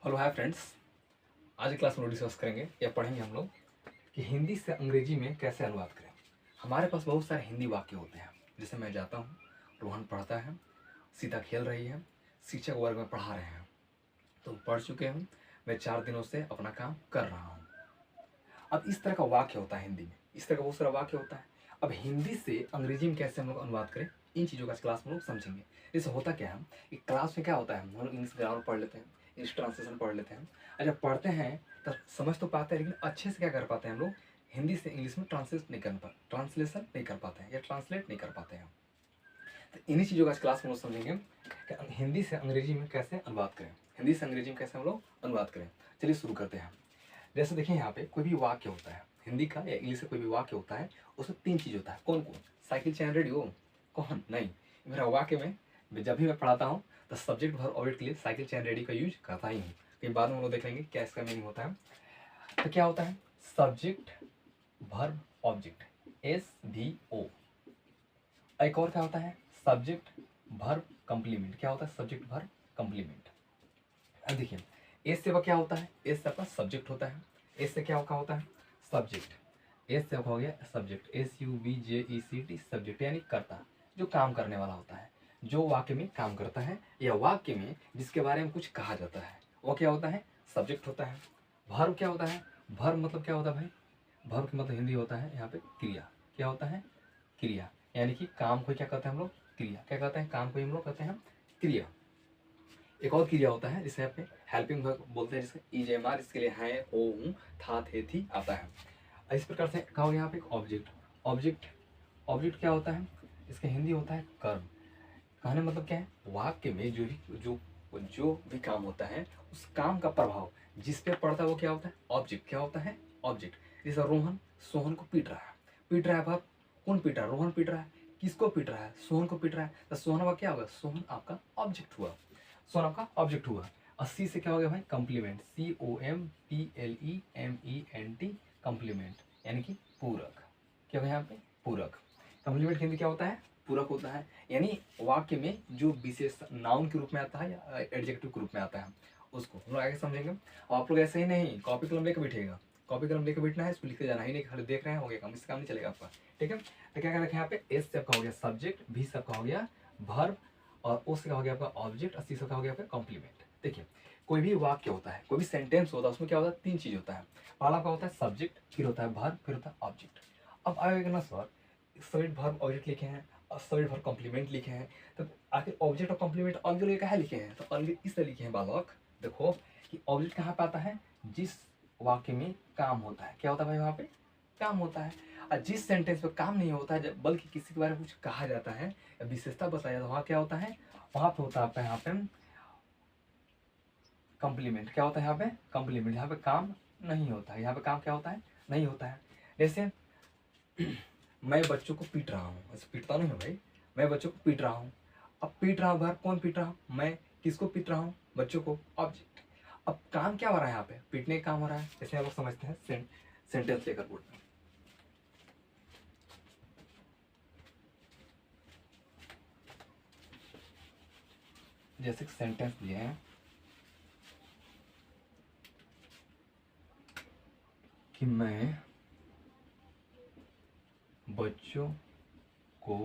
Hello hi friends. आज की class में डिस्कस करेंगे या पढ़ेंगे हम लोग कि हिंदी से अंग्रेजी में कैसे अनुवाद करें। हमारे पास बहुत सारे हिंदी वाक्य होते हैं। जैसे मैं जाता हूँ, रोहन पढ़ता है, सीता खेल रही है, शिक्षक वर्ग में पढ़ा रहे हैं। तो पढ़ चुके हूँ, मैं 4 दिनों से अपना काम कर रहा हूँ। अब इस तरह का वाक्य होता है हिंदी में, इस तरह का बहुत सारा वाक्य होता है। अब हिंदी से अंग्रेजी में कैसे हम लोग अनुवाद करें, इन चीज़ों का क्लास में लोग समझेंगे। जैसे होता क्या है कि क्लास में क्या होता है, हम लोग इंग्लिश ग्रामर पढ़ लेते हैं, इंग्लिश ट्रांसलेशन पढ़ लेते हैं, और जब पढ़ते हैं तब समझ तो पाते हैं, लेकिन अच्छे से क्या कर पाते हैं हम लोग, हिंदी से इंग्लिश में ट्रांसलेशन नहीं कर पाते हैं या ट्रांसलेट नहीं कर पाते हैं। तो इन्हीं चीज़ों का क्लास में लोग समझेंगे कि हिंदी से अंग्रेजी में कैसे अनुवाद करें, हिंदी से अंग्रेजी में कैसे हम लोग अनुवाद करें। चलिए शुरू करते हैं। जैसे देखिए यहाँ पे कोई भी वाक्य होता है हिंदी का या इंग्लिश का, कोई भी वाक्य होता है उसमें 3 चीज़ होता है। कौन कौन? साइकिल चैन रेडियो, कौन नहीं। मेरा वाक्य में जब भी मैं पढ़ाता हूँ तो सब्जेक्ट वर्ब ऑब्जेक्ट के लिए साइकिल चैन रेडी का यूज करता ही हूँ। कई बाद में हम लोग देखेंगे क्या इसका मीनिंग होता है। तो क्या होता है, सब्जेक्ट वर्ब ऑब्जेक्ट, SVO। एक और क्या होता है, सब्जेक्ट वर्ब कंप्लीमेंट। क्या होता है, सब्जेक्ट वर्ब कंप्लीमेंट। अब देखिए एस से क्या होता है, एस से आपका सब्जेक्ट होता है। एस से क्या होता है, सब्जेक्ट। एस से हो गया सब्जेक्ट, SUBJECT, सब्जेक्ट यानी कर्ता, जो काम करने वाला होता है, जो वाक्य में काम करता है या वाक्य में जिसके बारे में कुछ कहा जाता है, वो क्या होता है, सब्जेक्ट होता है। वर्ब क्या होता है, वर्ब मतलब क्या होता है भाई, वर्ब का मतलब हिंदी होता है यहाँ पे क्रिया। क्या होता है, क्रिया, यानी कि काम को क्या कहते हैं हम लोग, क्रिया। क्या कहते हैं, काम को हम लोग कहते हैं क्रिया। एक और क्रिया होता है जिसे आप हेल्पिंग वर्ब बोलते हैं, जिसका EJMR, इसके लिए है, हो, हूँ, था, थे, थी आता है। इस प्रकार से कहा हो यहाँ पे एक ऑब्जेक्ट। ऑब्जेक्ट ऑब्जेक्ट क्या होता है, इसका हिंदी होता है कर्म। कहने मतलब क्या है, वाक्य में जो भी काम होता है उस काम का प्रभाव जिस पे पड़ता है वो क्या होता है, ऑब्जेक्ट। क्या होता है, ऑब्जेक्ट। जैसे रोहन सोहन को पीट रहा है, पीट रहा है भाव, कौन पीट रहा है, रोहन पीट रहा है। किसको पीट रहा है, सोहन को पीट रहा है। तो सोहन का क्या होगा, सोहन आपका ऑब्जेक्ट हुआ, सोहन आपका ऑब्जेक्ट हुआ। 80 से क्या हो गया भाई, कंप्लीमेंट, COMPLEMENT, कंप्लीमेंट यानी कि पूरक। क्या होगा यहाँ पे, पूरक। कंप्लीमेंट हिंदी क्या होता है, पूरक होता है। यानी वाक्य में जो विशेष नाउन के रूप में आता है या एडजेक्टिव के रूप में आता है उसको हम लोग आगे समझेंगे। और आप लोग ऐसे ही नहीं कॉपी कलम लेकर बैठिएगा, कॉपी कलम लेकर बैठना है, इसको लिखते जाना ही नहीं, खाली देख रहे हैं हो गया काम, इससे काम नहीं चलेगा आपका। ठीक है, तो क्या कर रखे हैं यहाँ पे, एस से आपका हो गया सब्जेक्ट, भी से आपका हो गया वर्ब, और ओ से हो गया आपका ऑब्जेक्ट, और सी से हो गया आपका कॉम्प्लीमेंट। देखिए कोई भी वाक्य होता है, कोई भी सेंटेंस होता है, उसमें क्या होता है, 3 चीज होता है। पहला क्या होता है, सब्जेक्ट, फिर होता है वर्ब, फिर होता है ऑब्जेक्ट। अब आएगा ना सर, सब्जेक्ट वर्ब ऑब्जेक्ट लिखे हैं और सब्जेक्ट वर्ब कॉम्प्लीमेंट लिखे हैं, तो आखिर ऑब्जेक्ट और कॉम्प्लीमेंट अलग अलग कहाँ लिखे हैं, तो अलग इसलिए लिखे हैं बालक। देखो कि ऑब्जेक्ट कहाँ पे आता है, जिस वाक्य में काम होता है। क्या होता है भाई, वहाँ पे काम होता है। और जिस सेंटेंस में काम नहीं होता है, बल्कि किसी के बारे में कुछ कहा जाता है या विशेषता बताया जाता है, वहाँ क्या होता है, वहाँ पे होता है आपका यहाँ पे कॉम्प्लीमेंट। क्या होता है यहाँ पे, कॉम्प्लीमेंट। यहाँ पे काम नहीं होता है, यहाँ पे काम क्या होता है, नहीं होता है। जैसे मैं बच्चों को पीट रहा हूँ, ऐसे पीटता नहीं हूँ भाई, मैं बच्चों को पीट रहा हूँ। अब पीट रहा हूँ बाहर, कौन पीट रहा हूँ, मैं। किसको पीट रहा हूँ, बच्चों को, ऑब्जेक्ट। अब काम क्या हो रहा है यहाँ पे, पीटने का काम हो रहा है। जैसे हम लोग समझते हैं सेंटेंस लेकर बोर्ड में। जैसे सेंटेंस दिए हैं कि मैं बच्चों को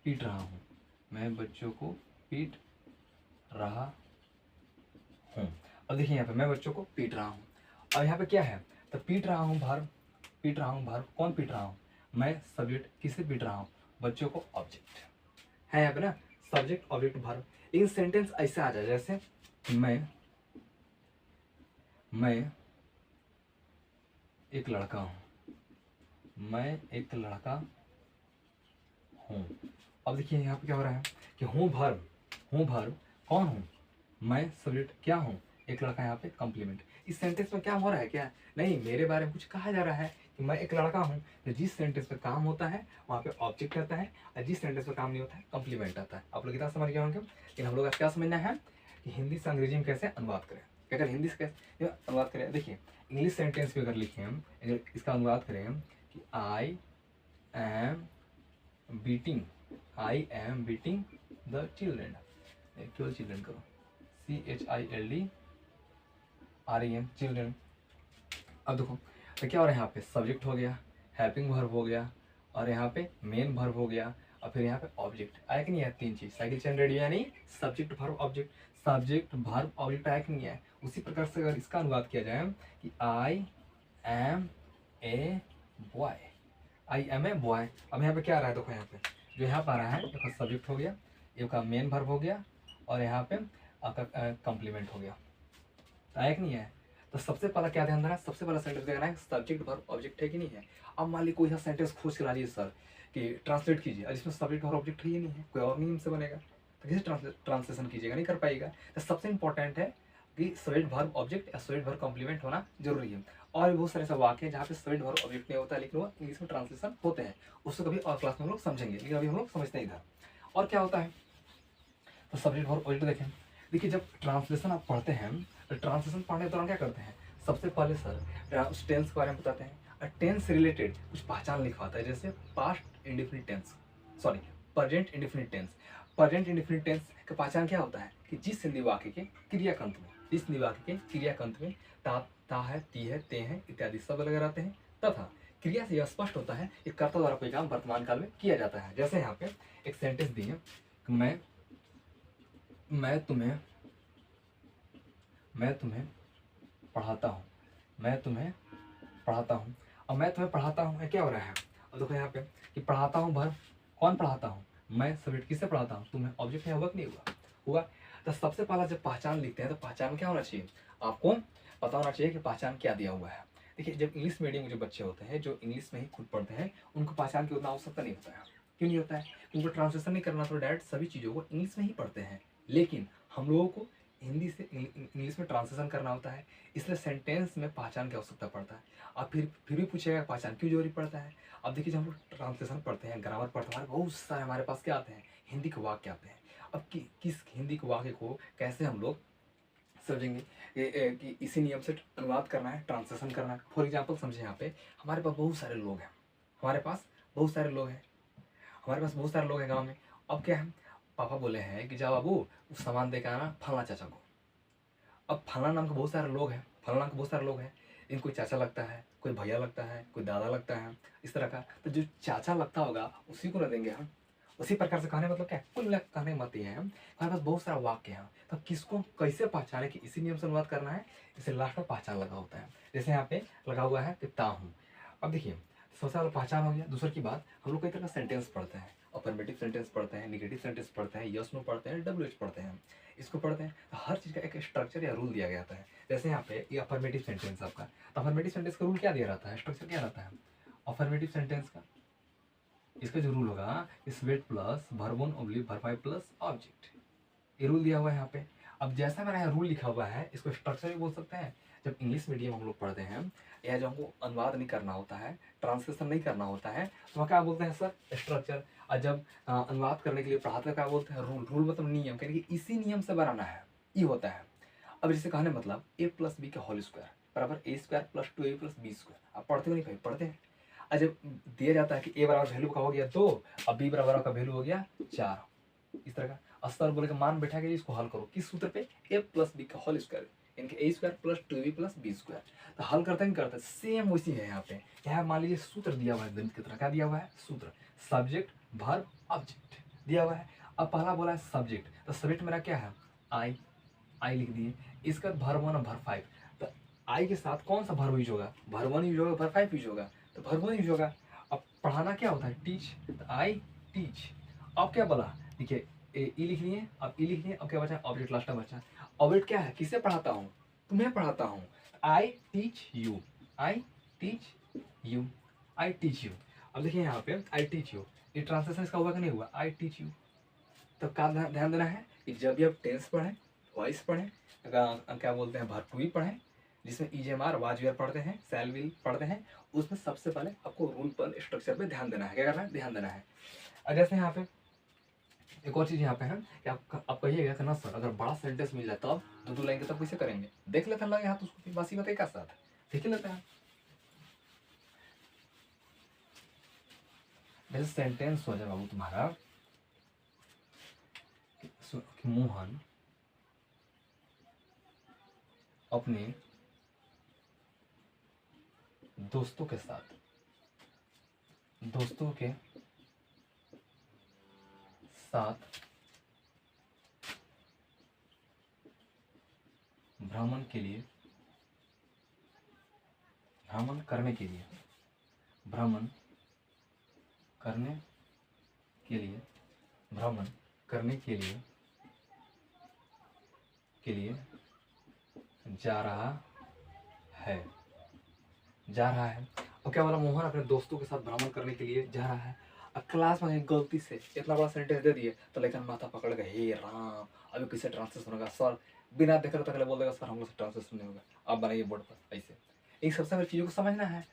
पीट रहा हूँ, मैं बच्चों को पीट रहा हूँ। अब देखिए यहाँ पे मैं बच्चों को पीट रहा हूँ, और यहाँ पे क्या है, तो पीट रहा हूँ वर्ब, पीट रहा हूँ वर्ब, कौन पीट रहा हूँ, मैं। सब्जेक्ट, किसे पीट रहा हूँ, बच्चों को, ऑब्जेक्ट है यहाँ पे ना, सब्जेक्ट ऑब्जेक्ट वर्ब। इन सेंटेंस ऐसे आ जाए जैसे मैं एक लड़का हूँ, मैं एक लड़का हूँ। अब देखिए यहाँ पे क्या हो रहा है कि हूँ वर्ब, कौन हूँ, मैं। सब्जेक्ट क्या हूँ, एक लड़का। यहाँ पे कॉम्प्लीमेंट। इस सेंटेंस में क्या हो रहा है, क्या नहीं, मेरे बारे में कुछ कहा जा रहा है कि मैं एक लड़का हूँ। तो जिस सेंटेंस पे काम होता है वहाँ पे ऑब्जेक्ट आता है, और जिस सेंटेंस पे काम नहीं होता है कॉम्प्लीमेंट आता है। आप लोग इतना समझ गए होंगे। लेकिन हम लोग का क्या समझना है कि हिंदी से अंग्रेजी में कैसे अनुवाद करें। अगर हिंदी से कैसे अनुवाद करें, देखिए इंग्लिश सेंटेंस पे अगर लिखें हम, अगर इसका अनुवाद करें कि I M beating, I am beating the children, केवल चिल्ड्रेन करो, CHILD REN चिल्ड्रन। अब देखो तो क्या हो रहा है, यहाँ पे सब्जेक्ट हो गया, हेल्पिंग वर्ब हो गया, और यहाँ पे मेन वर्ब हो गया, और फिर यहाँ पे ऑब्जेक्ट आया कि नहीं है, तीन चीज साइकिल चैन रेडी, यानी subject verb object, subject verb object आया कि नहीं है। उसी प्रकार से अगर इसका अनुवाद किया जाए कि I am a boy, I am a boy. अब यहाँ पे क्या आ रहा है, देखो यहाँ पे जो यहाँ पे आ रहा है, देखो सब्जेक्ट हो गया, ये का मेन वर्ब हो गया, और यहाँ पे आपका कॉम्प्लीमेंट हो गया, तो आया कि नहीं है। तो सबसे पहला क्या ध्यान देना है, सबसे पहला सेंटेंस देखना है सब्जेक्ट वर्ब ऑब्जेक्ट है कि नहीं है। अब मान लीजिए कोई सा सेंटेंस खोज के ला लीजिए सर कि ट्रांसलेट कीजिए, और इसमें सब्जेक्ट वर्ब ऑब्जेक्ट है ही नहीं है, कोई और नियम से बनेगा, तो कैसे ट्रांसलेशन कीजिएगा, नहीं कर पाएगा। तो सबसे इंपॉर्टेंट है कि सब्जेक्ट वर्ब ऑब्जेक्ट या सब्जेक्ट वर्ब कॉम्प्लीमेंट होना जरूरी है। और भी बहुत सारे ऐसे वाक्य हैं जहाँ पे सब्जेक्ट वर्ब ऑब्जेक्ट नहीं होता है, लेकिन वो इंग्लिश में ट्रांसलेशन होते हैं, उसको कभी और क्लास में हम लोग समझेंगे, लेकिन अभी हम लोग समझते हैं इधर। और क्या होता है, तो सब्जेक्ट वर्ब ऑब्जेक्ट देखें। देखिए जब ट्रांसलेशन आप पढ़ते हैं, तो ट्रांसलेशन पढ़ने के दौरान क्या करते हैं, सबसे पहले सर उस टेंस के बारे में बताते हैं, और टेंस से रिलेटेड कुछ पहचान लिखवाता है, जैसे past indefinite tense, sorry present indefinite tense. Present indefinite tense का पहचान क्या होता है कि जिस हिंदी वाक्य के क्रियाकंत में, जिस हिंदी वाक्य के क्रियाकंत में ता है, ती है, ते हैं इत्यादि सब लगे रहते हैं, तथा क्रिया से यह स्पष्ट होता है कि कर्ता द्वारा कोई काम वर्तमान काल में किया जाता है। जैसे यहाँ पे एक सेंटेंस दी है, मैं तुम्हें पढ़ाता हूँ, मैं तुम्हें पढ़ाता हूँ। अब मैं तुम्हें पढ़ाता हूँ क्या हो रहा है, अब देखो यहाँ पे कि पढ़ाता हूँ वर्ब, कौन पढ़ाता हूँ, मैं सब्जेक्ट, किससे पढ़ाता हूँ, तुम्हें ऑब्जेक्ट है, हुआ कि नहीं हुआ, हुआ। तो सबसे पहला जब पहचान लिखते हैं तो पहचान क्या होना चाहिए, आपको पता होना चाहिए कि पहचान क्या दिया हुआ है। देखिए जब इंग्लिश मीडियम के जो बच्चे होते हैं, जो इंग्लिश में ही खुद पढ़ते हैं, उनको पहचान की उतना आवश्यकता नहीं होता है। क्यों नहीं होता है, उनको ट्रांसलेशन नहीं करना, तो डायरेक्ट सभी चीज़ों को इंग्लिश में ही पढ़ते हैं। लेकिन हम लोगों को हिंदी से इंग्लिश में ट्रांसलेशन करना होता है, इसलिए सेंटेंस में पहचान की आवश्यकता पड़ता है। अब फिर भी पूछेगा पहचान क्यों जरूरी पड़ता है। अब देखिए जब हम लोग ट्रांसलेशन पढ़ते हैं, ग्रामर पढ़ते हैं, बहुत सारे हमारे पास क्या आते हैं, हिंदी के वाक्य आते हैं। अब किस हिंदी के वाक्य को कैसे हम लोग समझेंगे कि इसी नियम से अनुवाद करना है, ट्रांसलेशन करना है। फॉर एग्जाम्पल समझे, यहाँ पे हमारे पास बहुत सारे लोग हैं, हमारे पास बहुत सारे लोग हैं, हमारे पास बहुत सारे लोग हैं गाँव में। अब क्या है, पापा बोले हैं कि जाओ बाबू उस सामान दे के आना फला चाचा को। अब फला नाम के बहुत सारे लोग हैं, फला नाम के बहुत सारे लोग हैं, इनको कोई चाचा लगता है, कोई भैया लगता है, कोई दादा लगता है, इस तरह का। तो जो चाचा लगता होगा उसी को ना देंगे हम। उसी प्रकार से कहने मतलब क्या है, कुल मिलाकर कहने मत ये है हमारे पास बहुत सारा वाक्य है, तो किसको कैसे पहचाने कि इसी नियम से अनुवाद करना है, इसे लास्ट में पहचान लगा होता है। जैसे यहाँ पे लगा हुआ है कि ता हूँ। अब देखिए सबसे पहले पहचान हो गया। दूसरी की बात, हम लोग कई तरह का सेंटेंस पढ़ते हैं, अफर्मेटिव सेंटेंस पढ़ते हैं, निगेटिव सेंटेंस पढ़ते हैं, यस नो पढ़ते हैं, WH पढ़ते हैं, इसको पढ़ते हैं। तो हर चीज़ का एक स्ट्रक्चर या रूल दिया गया था। जैसे यहाँ पे ये अफर्मेटिव सेंटेंस आपका, तो अफर्मेटिव सेंटेंस का रूल क्या दिया रहता है, स्ट्रक्चर क्या रहता है अफर्मेटिव सेंटेंस का, इसका जो रूल होगा स्वेट प्लस वर्बोन ओब्लिक वर्ब प्लस ऑब्जेक्ट, ये रूल दिया हुआ है यहाँ पे। अब जैसा मेरा यहाँ रूल लिखा हुआ है, इसको स्ट्रक्चर भी बोल सकते हैं। जब इंग्लिश मीडियम हम लोग पढ़ते हैं या जब हमको अनुवाद नहीं करना होता है, ट्रांसलेशन नहीं करना होता है, तो वहाँ क्या बोलते हैं सर, स्ट्रक्चर। और जब अनुवाद करने के लिए पढ़ाते हैं क्या बोलते हैं, रूल। रूल मतलब नियम, यानी कि इसी नियम से बनाना है, ये होता है। अब जैसे कहने मतलब a प्लस बी का होल स्क्वायर बराबर a square plus 2a plus B square. आप पढ़ते हो नहीं भाई, पढ़ते हैं। और जब दिया जाता है कि a बराबर वैल्यू का हो गया 2 और b बराबर का वैल्यू हो गया 4, इस तरह का अस्तर बोले के मान बैठा के इसको हल करो किस सूत्र पे, a प्लस बी का होल स्क्वायर, इनके a square plus 2b plus B square. तो हल करते हैं, करते सेम वैसी है यहाँ पे। यहाँ मान लीजिए सूत्र दिया हुआ है गणित की तरह, क्या दिया हुआ है सूत्र, सब्जेक्ट वर्ब ऑब्जेक्ट दिया हुआ है। अब पहला बोला है सब्जेक्ट, तो सब्जेक्ट मेरा क्या है, आई लिख दिए। इसका वर्ब 1 और वर्ब 5, तो आई के साथ कौन सा वर्ब यूज होगा, वर्ब 1 यूज होगा, वर्ब 5 यूज होगा, तो वर्ब 1 यूज होगा। अब पढ़ाना क्या होता है, टीच, तो आई टीच। अब क्या बोला, देखिए ई लिख लिए, अब ई लिख लिए, अब क्या बचा ऑब्जेक्ट, लास्ट में बचा ऑब्जेक्ट क्या है, किसे पढ़ाता हूँ, तुम्हें पढ़ाता हूँ। I teach you, I teach you, I teach you. अब देखिए यहाँ पे आई टीच यू, ये ट्रांसलेशन इसका हुआ कि नहीं हुआ, आई टीच यू। तो क्या ध्यान देना है कि जब भी आप टेंस पढ़ें, वॉइस पढ़ें, क्या बोलते हैं वर्ब टू भी पढ़ें, जिसमें EJMR वाज वेयर पढ़ते हैं, शैल विल पढ़ते हैं, उसमें सबसे पहले आपको रूल पर स्ट्रक्चर पे ध्यान देना है। क्या करना है, ध्यान देना है। और जैसे यहाँ पे एक और चीज़ यहाँ पे है कि आप कहिएगा कि ना सर अगर बड़ा सेंटेंस मिल जाए तब दो लाइन के तब कैसे करेंगे, देख लेते हैं लगे हाथ उसको, बासी बताइए का साथ देख लेते हैं। जैसे सेंटेंस हो जाए बाबू तुम्हारा कि मोहन अपने दोस्तों के साथ, दोस्तों के साथ भ्रमण के लिए, भ्रमण करने के लिए, भ्रमण करने के लिए, भ्रमण करने के लिए जा रहा है, जा रहा है। और क्या बोला, मोहन अपने दोस्तों के साथ भ्रमण करने के लिए जा रहा है। अब क्लास में गलती से इतना बड़ा सेंटेंस दे दिए तो लेकिन माथा पकड़ गए, हे राम अभी किसे ट्रांसलेशन होगा, सर बिना देख रहे तक बोल देगा सर हम लोग से ट्रांसलेशन नहीं होगा, आप बनाइए बोर्ड पर। ऐसे इन सबसे हमें चीज़ों को समझना है।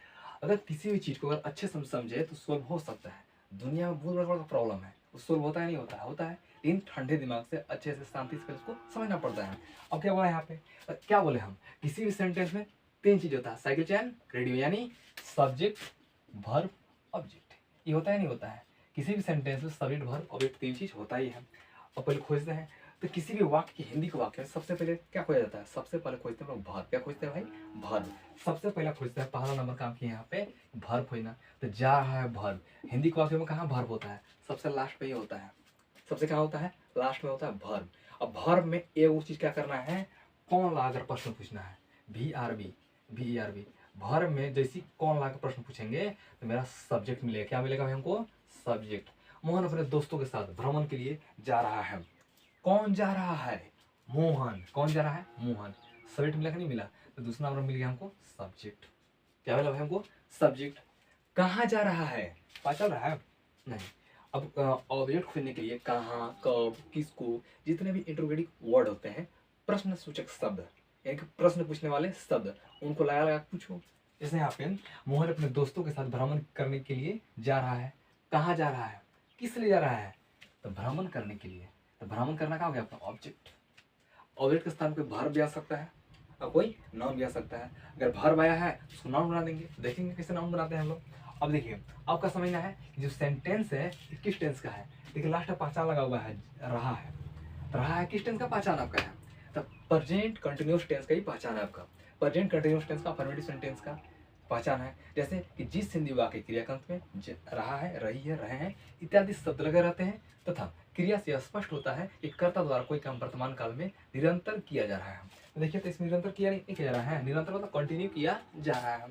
अगर किसी भी चीज़ को अगर अच्छे से समझे तो सोल्व हो सकता है। दुनिया में बहुत बड़ा बड़ा प्रॉब्लम है, वो सोल्व होता है नहीं होता है, होता है, लेकिन ठंडे दिमाग से अच्छे से शांति से उसको समझना पड़ता है। अब क्या बोला यहाँ पे, क्या बोले हम, किसी भी सेंटेंस में तीन चीज होता है, साइकिल चैन, रेडियो, यानी सब्जेक्ट वर्ब ऑब्जेक्ट। ये होता है नहीं होता है, किसी भी सेंटेंस में सब्जेक्ट वर्ब ऑब्जेक्ट तीन चीज होता ही है। और पहले खोजते हैं तो किसी भी वाक्य की, हिंदी के वाक्य में सबसे पहले क्या खोजा जाता है, सबसे पहले खोजते हैं लोग वर्ब। क्या खोजते हैं भाई, वर्ब सबसे पहले खोजते हैं। पहला नंबर काम किया यहाँ पे वर्ब खोजना। तो जा रहा है वर्ब, हिंदी के वाक्य में कहाँ वर्ब होता है, सबसे लास्ट पे ही होता है, सबसे क्या होता है, लास्ट में होता है वर्ब। अब वर्ब में एक वो चीज क्या करना है, कौन ला अगर प्रश्न पूछना है, VRB, VERB, वर्ब में जैसी कौन ला कर प्रश्न पूछेंगे तो मेरा सब्जेक्ट मिलेगा। क्या मिलेगा भाई हमको, सब्जेक्ट। मोहन अपने दोस्तों के साथ भ्रमण के लिए जा रहा है। कौन जा रहा है, मोहन। कौन जा रहा है, मोहन। सब्जेक्ट मिला कि नहीं मिला, तो दूसरा नंबर मिल गया हमको सब्जेक्ट। क्या मिला भाई हमको, सब्जेक्ट। कहाँ जा रहा है, पता चल रहा है नहीं। अब ऑब्जेक्ट खोजने के लिए कहाँ, कब, किसको, जितने भी इंट्रोगेटिव वर्ड होते हैं, प्रश्न सूचक शब्द, यानी कि प्रश्न पूछने वाले शब्द, उनको लगा लगा पूछो। जैसे यहाँ पे मोहन अपने दोस्तों के साथ भ्रमण करने के लिए जा रहा है। कहाँ जा रहा है, किस लिए जा रहा है, तो भ्रमण करने के लिए। तो भ्रमण करना क्या हो गया आपका, ऑब्जेक्ट। ऑब्जेक्ट के स्थान पे वर्ब भी आ सकता है और कोई नाउन भी आ सकता है। अगर वर्ब आया है तो उसको नाउन बना देंगे, देखेंगे कैसे नाउन बनाते हैं हम लोग। अब देखिए आपका समझना है कि जो सेंटेंस है किस टेंस का है। देखिए लास्ट में पहचान लगा हुआ है, रहा है। रहा है किस टेंस का पहचान आपका है, तब प्रेजेंट कंटिन्यूअस टेंस का ही पहचान है आपका। प्रेजेंट कंटिन्यूअस टेंस का, अफर्मेटिव सेंटेंस का पहचान है। जैसे कि जिस हिंदी वाक्य क्रियाकंत में रहा है, रही है, रहे हैं इत्यादि शब्द लगे रहते हैं तथा क्रिया से स्पष्ट होता है कि कर्ता द्वारा कोई काम वर्तमान काल में निरंतर किया जा रहा है। तो देखिए तो इसमें निरंतर किया नहीं किया जा रहा है, निरंतर मतलब कंटिन्यू किया जा रहा है।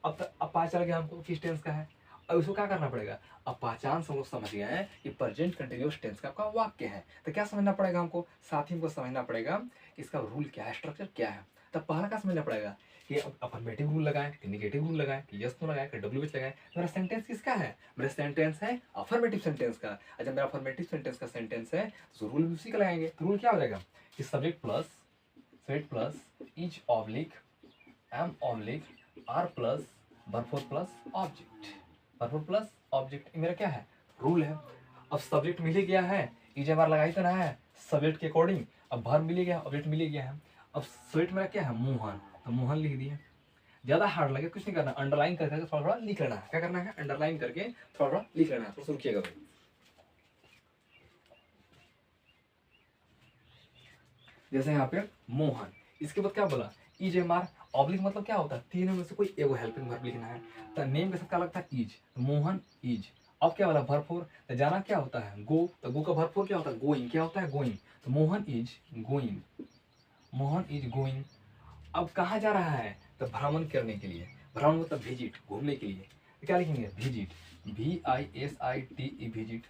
अब पता चल गया हमको किस टेंस का है। अब इसको क्या करना पड़ेगा, अब पहचान से हम लोग समझ गए हैं कि प्रेजेंट कंटिन्यूअस टेंस का आपका वाक्य है। तो क्या समझना पड़ेगा हमको, साथ ही हमको समझना पड़ेगा कि इसका रूल क्या है, स्ट्रक्चर क्या है। तब पहला क्या समझना पड़ेगा कि अफर्मेटिव रूल लगाएं कि निगेटिव रूल लगाएं कि यस नो लगाएं कि WH लगाएं। मेरा सेंटेंस किसका है, मेरा सेंटेंस है अफर्मेटिव सेंटेंस का। अच्छा मेरा अफर्मेटिव सेंटेंस का सेंटेंस है तो रूल उसी का लगाएंगे। तो रूल क्या हो जाएगा कि subject plus is oblique am oblique are plus verb plus object, verb plus object मेरा क्या है, रूल है। अब सब्जेक्ट मिल ही गया है, इज एम आर लगाई तो ना है सब्जेक्ट के अकॉर्डिंग। अब वर्ब मिल गया, ऑब्जेक्ट मिल गया है। अब सब्जेक्ट मेरा क्या है, मोहन, तो मोहन लिख दिए। ज्यादा हार्ड लगे कुछ नहीं करना, अंडरलाइन करके थोड़ा थोड़ा लिख लेना है। क्या करना है, अंडरलाइन करके थोड़ा थोड़ा लिख लेना है। तो रुकिएगा भाई, जैसे यहाँ पे मोहन, इसके बाद क्या बोला, इज एम आर ऑब्लिक मतलब क्या होता है, तीनों में से कोई एगो हेल्पिंग वर्ब लिखना है। तो नेम के साथ क्या लगता है, इज, तो मोहन इज। अब क्या बोला वर्ब फोर, तो जाना क्या होता है, गो, तो गो का वर्ब फोर क्या होता है, गोइंग। क्या होता है, गोइंग। तो Mohan is going, Mohan is going. अब कहाँ जा रहा है, तो भ्रमण करने के लिए। भ्रमण मतलब विजिट, घूमने के लिए। तो क्या लिखेंगे, विजिट, VISIT, विजिट।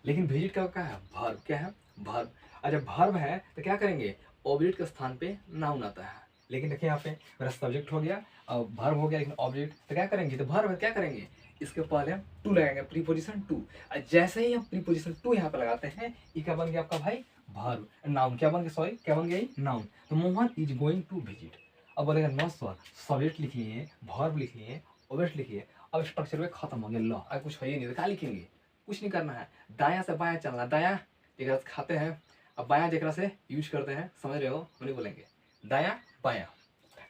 लेकिन विजिट का क्या है, वर्ब। क्या है, वर्ब। अच्छा वर्ब है तो क्या करेंगे, ऑब्जेक्ट के स्थान पे नाउन आता है। लेकिन देखिए यहाँ पे मेरा सब्जेक्ट हो गया और वर्ब हो गया, लेकिन ऑब्जेक्ट तो क्या करेंगे, तो वर्ब क्या करेंगे, इसके पहले हम टू लगाएंगे, प्रीपोजिशन टू। जैसे ही हम प्रीपोजिशन टू यहाँ पे लगाते हैं, ये क्या बन गया आपका भाई, वर्ब, नाउन। क्या बन गया, सॉरी क्या बन गया, नाउन। तो Mohan is going to visit. अब बोलेगा नो सर, सब्जेक्ट लिख लिए, वर्ब लिख लिए, ऑब्जेक्ट लिखिए। अब स्ट्रक्चर में खत्म हो गया, लो अब कुछ है ही नहीं, तो क्या लिखेंगे, कुछ नहीं करना है। दाया से बाया चलना, दाया एक खाते हैं, अब बाया जरा से यूज करते हैं, समझ रहे हो, हम नहीं बोलेंगे दाया बाया,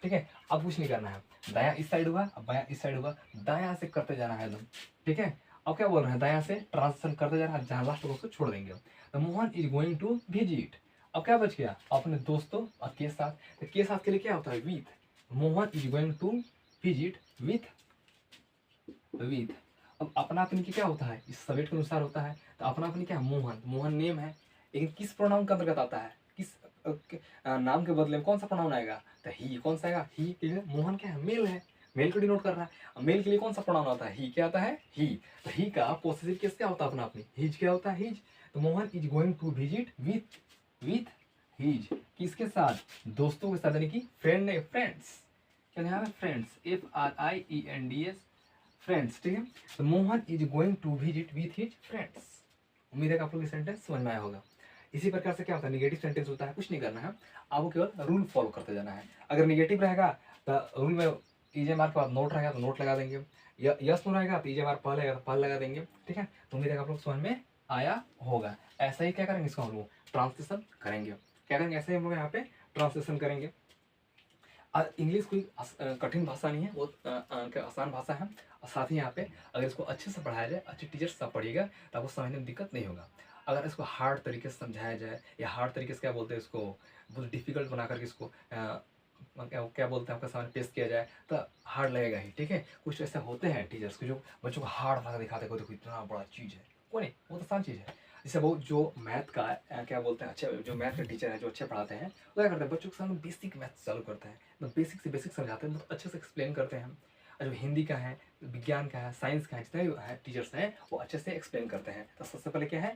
ठीक है। अब कुछ नहीं करना है, दाया इस साइड हुआ, अब बाया इस साइड हुआ, दाया से करते जाना है एकदम, ठीक है। अब क्या बोल रहे हैं, दाया से ट्रांसलेशन करते जाना है, जहाँ लास्ट उसको छोड़ देंगे। तो Mohan is going to visit. अब क्या बच गया, अपने दोस्तों और के साथ। तो के साथ के लिए क्या होता है, with. Mohan is going to visit with with. अब अपना अपनी की क्या होता है, इस सब्जेक्ट के अनुसार होता है। तो अपना अपनी क्या है, मोहन, मोहन नेम है, लेकिन किस प्रोनाउन के अंतर्गत आता है, किस नाम के बदले में कौन सा प्रोनाउन आएगा, तो ही। कौन सा आएगा, ही के लिए मोहन क्या है, मेल है, मेल को डिनोट कर रहा है। अब मेल के लिए कौन सा प्रोनाउन आता है, ही। क्या आता है, ही। तो ही का पॉसेसिव केस क्या होता है अपना अपनी, हिज क्या होता है, हिज। तो Mohan is going to visit with with his, किसके साथ, दोस्तों के साथ, यानी कि फ्रेंड नहीं, फ्रेंड्स। क्या ध्यान है, फ्रेंड्स, FRIENDS, फ्रेंड्स, ठीक है। तो Mohan is going to visit with his friends. उम्मीद है कि आप लोग ये सेंटेंस समझ में आया होगा। इसी प्रकार से क्या होता है, निगेटिव सेंटेंस होता है, कुछ नहीं करना है, आपको केवल रूल फॉलो करते जाना है। अगर निगेटिव रहेगा तो रूल में ईजे मार्क के बाद नोट रहेगा तो नोट लगा देंगे, यस नो रहेगा तो ईजे मार्क पहले रहेगा तो पहले लगा देंगे, ठीक है। तो उम्मीद है कि आप लोग समझ में आया होगा। ऐसा ही क्या करेंगे, इसको हम लोग ट्रांसलेशन करेंगे। क्या करेंगे, ऐसे ही हम लोग यहाँ पे ट्रांसलेशन करेंगे। इंग्लिश कोई कठिन भाषा नहीं है, वो आसान भाषा है। और साथ ही यहाँ पे अगर इसको अच्छे से पढ़ाया जाए, अच्छे टीचर से पढ़िएगा तो आपको समझने में दिक्कत नहीं होगा। अगर इसको हार्ड तरीके से समझाया जाए, या हार्ड तरीके से क्या बोलते हैं इसको, बहुत डिफिकल्ट बना करके इसको क्या बोलते हैं आपका सामने पेश किया जाए तो हार्ड लगेगा ही, ठीक है। कुछ ऐसे होते हैं टीचर्स को जो बच्चों को हार्ड भाषा दिखाते हैं, देखो इतना बड़ा चीज़ है, वो नहीं, वो तो आसान चीज़ है। जैसे वो जो मैथ का क्या बोलते हैं, अच्छे जो मैथ के टीचर है जो अच्छे पढ़ाते हैं, वो क्या करते हैं, बच्चों के सामने बेसिक मैथ चालू करते हैं, तो बेसिक से बेसिक समझाते हैं, बहुत अच्छे से एक्सप्लेन करते हैं। और जो हिंदी का है, विज्ञान का है, साइंस का है, जितने भी टीचर्स हैं वो अच्छे से एक्सप्लेन करते हैं। तो सबसे पहले क्या है,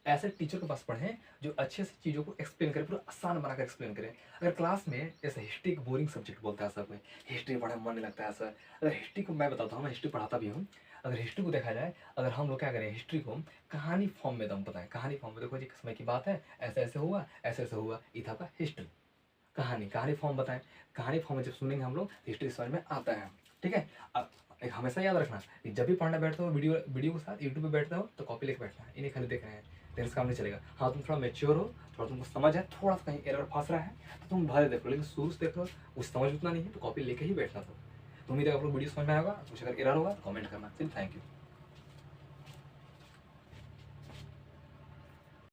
ऐसे टीचर के पास पढ़ें जो अच्छे से चीज़ों को एक्सप्लेन करें, पूरा आसान बनाकर एक्सप्लेन करें। अगर क्लास में जैसे हिस्ट्री एक बोरिंग सब्जेक्ट बोलता है सर, कोई हिस्ट्री पढ़ने में मन नहीं लगता है सर, अगर हिस्ट्री को मैं बताता हूँ, मैं हिस्ट्री पढ़ाता भी हूँ। अगर हिस्ट्री को देखा जाए, अगर हम लोग क्या करें, हिस्ट्री को कहानी फॉर्म में दम बताएं, कहानी फॉर्म में, देखो जी समय की बात है, ऐसे ऐसे हुआ, ऐसे ऐसे हुआ, ये था आपका हिस्ट्री। कहानी फॉर्म बताएं, कहानी फॉर्म में जब सुनेंगे हम लोग हिस्ट्री समझ में आता है, ठीक है। अब एक हमेशा याद रखना कि जब भी पढ़ने बैठते हो, वीडियो के साथ यूट्यूब पे बैठते हो तो कॉपी लेके बैठना है, इन्हें खाली देख रहे हैं, तेरे से काम नहीं चलेगा। हाँ, तुम थोड़ा मेच्योर हो, थोड़ा तुमको समझ है, थोड़ा सा कहीं एरर फंस रहा है तो तुम भले देखो, लेकिन शुरू से देखो, कुछ समझ उतना नहीं है तो कॉपी लेके ही बैठना। तो उम्मीद है आप लोग वीडियो समझ में आएगा। कुछ अगर एरर होगा तो कमेंट करना। Thank you.